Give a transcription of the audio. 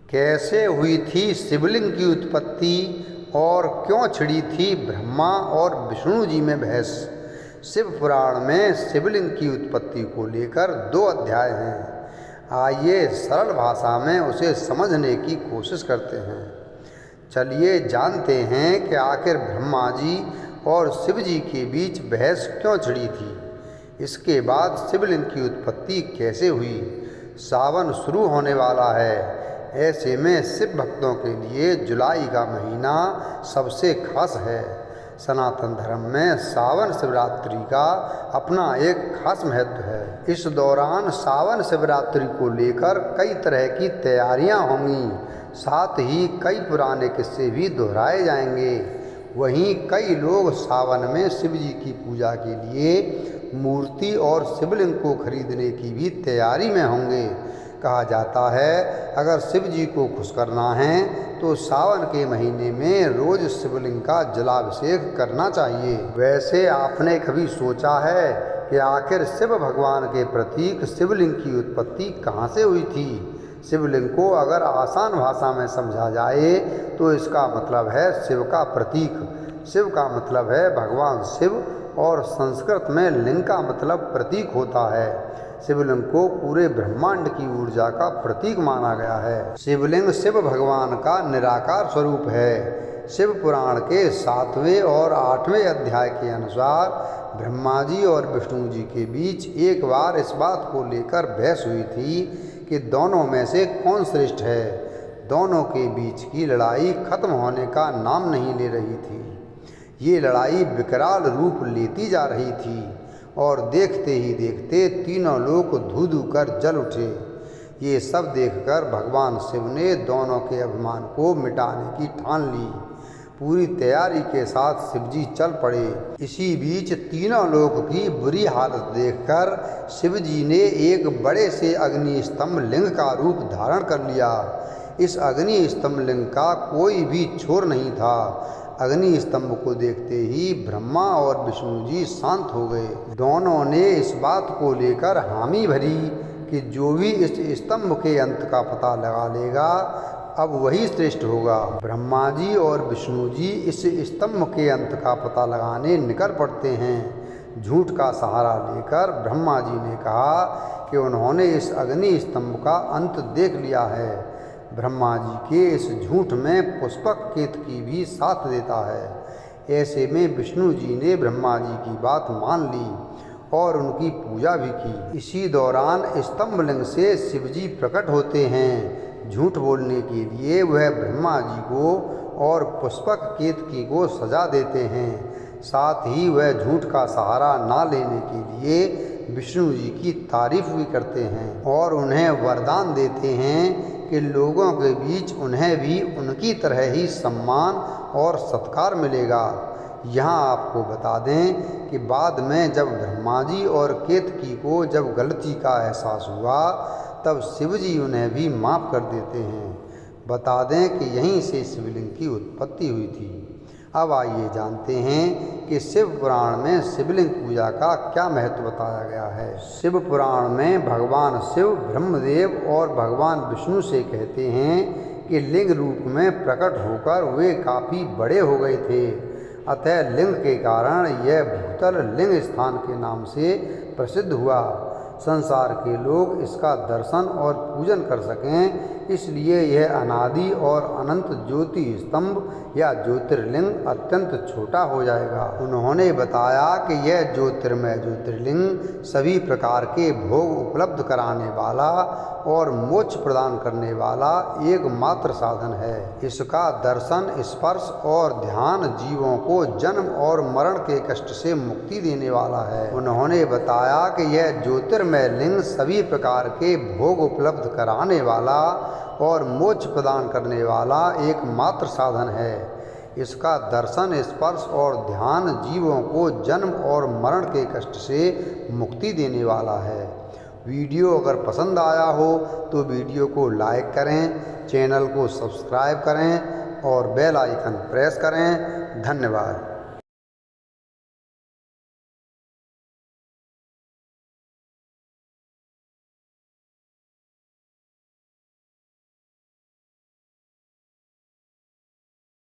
कैसे हुई थी शिवलिंग की उत्पत्ति और क्यों छिड़ी थी ब्रह्मा और विष्णु जी में बहस। शिव पुराण में शिवलिंग की उत्पत्ति को लेकर 2 अध्याय हैं। आइए सरल भाषा में उसे समझने की कोशिश करते हैं। चलिए जानते हैं कि आखिर ब्रह्मा जी और शिव जी के बीच बहस क्यों छिड़ी थी। इसके बाद शिवलिंग की उत्पत्ति कैसे हुई। सावन शुरू होने वाला है, ऐसे में शिव भक्तों के लिए जुलाई का महीना सबसे खास है। सनातन धर्म में सावन शिवरात्रि का अपना एक खास महत्व है। इस दौरान सावन शिवरात्रि को लेकर कई तरह की तैयारियां होंगी, साथ ही कई पुराने किस्से भी दोहराए जाएंगे। वहीं कई लोग सावन में शिव जी की पूजा के लिए मूर्ति और शिवलिंग को खरीदने की भी तैयारी में होंगे। कहा जाता है अगर शिव जी को खुश करना है तो सावन के महीने में रोज शिवलिंग का जलाभिषेक करना चाहिए। वैसे आपने कभी सोचा है कि आखिर शिव भगवान के प्रतीक शिवलिंग की उत्पत्ति कहाँ से हुई थी। शिवलिंग को अगर आसान भाषा में समझा जाए तो इसका मतलब है शिव का प्रतीक। शिव का मतलब है भगवान शिव और संस्कृत में लिंग का मतलब प्रतीक होता है। शिवलिंग को पूरे ब्रह्मांड की ऊर्जा का प्रतीक माना गया है। शिवलिंग शिव भगवान का निराकार स्वरूप है। शिव पुराण के 7वें और 8वें अध्याय के अनुसार ब्रह्मा जी और विष्णु जी के बीच एक बार इस बात को लेकर बहस हुई थी कि दोनों में से कौन श्रेष्ठ है। दोनों के बीच की लड़ाई खत्म होने का नाम नहीं ले रही थी। ये लड़ाई विकराल रूप लेती जा रही थी और देखते ही देखते तीनों लोग धू कर जल उठे। ये सब देखकर भगवान शिव ने दोनों के अभिमान को मिटाने की ठान ली। पूरी तैयारी के साथ शिवजी चल पड़े। इसी बीच तीनों लोग की बुरी हालत देखकर शिवजी ने एक बड़े से अग्नि स्तंभ लिंग का रूप धारण कर लिया। इस अग्नि स्तंभ लिंग का कोई भी छोर नहीं था। अग्नि स्तंभ को देखते ही ब्रह्मा और विष्णु जी शांत हो गए। दोनों ने इस बात को लेकर हामी भरी कि जो भी इस स्तंभ के अंत का पता लगा लेगा अब वही श्रेष्ठ होगा। ब्रह्मा जी और विष्णु जी इस स्तंभ के अंत का पता लगाने निकल पड़ते हैं। झूठ का सहारा लेकर ब्रह्मा जी ने कहा कि उन्होंने इस अग्नि स्तंभ का अंत देख लिया है। ब्रह्मा जी के इस झूठ में पुष्पक केतकी भी साथ देता है। ऐसे में विष्णु जी ने ब्रह्मा जी की बात मान ली और उनकी पूजा भी की। इसी दौरान स्तंभलिंग से शिवजी प्रकट होते हैं। झूठ बोलने के लिए वह ब्रह्मा जी को और पुष्पक केतकी को सजा देते हैं। साथ ही वह झूठ का सहारा ना लेने के लिए विष्णु जी की तारीफ भी करते हैं और उन्हें वरदान देते हैं कि लोगों के बीच उन्हें भी उनकी तरह ही सम्मान और सत्कार मिलेगा। यहाँ आपको बता दें कि बाद में जब ब्रह्मा जी और केतकी को जब गलती का एहसास हुआ तब शिवजी उन्हें भी माफ़ कर देते हैं। बता दें कि यहीं से शिवलिंग की उत्पत्ति हुई थी। अब आइए जानते हैं कि शिव पुराण में शिवलिंग पूजा का क्या महत्व बताया गया है। शिव पुराण में भगवान शिव ब्रह्मदेव और भगवान विष्णु से कहते हैं कि लिंग रूप में प्रकट होकर वे काफ़ी बड़े हो गए थे। अतः लिंग के कारण यह भूतल लिंग स्थान के नाम से प्रसिद्ध हुआ। संसार के लोग इसका दर्शन और पूजन कर सकें इसलिए यह अनादि और अनंत ज्योति स्तंभ या ज्योतिर्लिंग अत्यंत छोटा हो जाएगा। उन्होंने बताया कि यह ज्योतिर्मय ज्योतिर्लिंग सभी प्रकार के भोग उपलब्ध कराने वाला और मोक्ष प्रदान करने वाला एकमात्र साधन है। इसका दर्शन, स्पर्श और ध्यान जीवों को जन्म और मरण के कष्ट से मुक्ति देने वाला है। उन्होंने बताया कि यह ज्योतिर्मय लिंग सभी प्रकार के भोग उपलब्ध कराने वाला और मोक्ष प्रदान करने वाला एकमात्र साधन है। इसका दर्शन, स्पर्श और ध्यान जीवों को जन्म और मरण के कष्ट से मुक्ति देने वाला है। वीडियो अगर पसंद आया हो तो वीडियो को लाइक करें, चैनल को सब्सक्राइब करें और बेल आइकन प्रेस करें। धन्यवाद।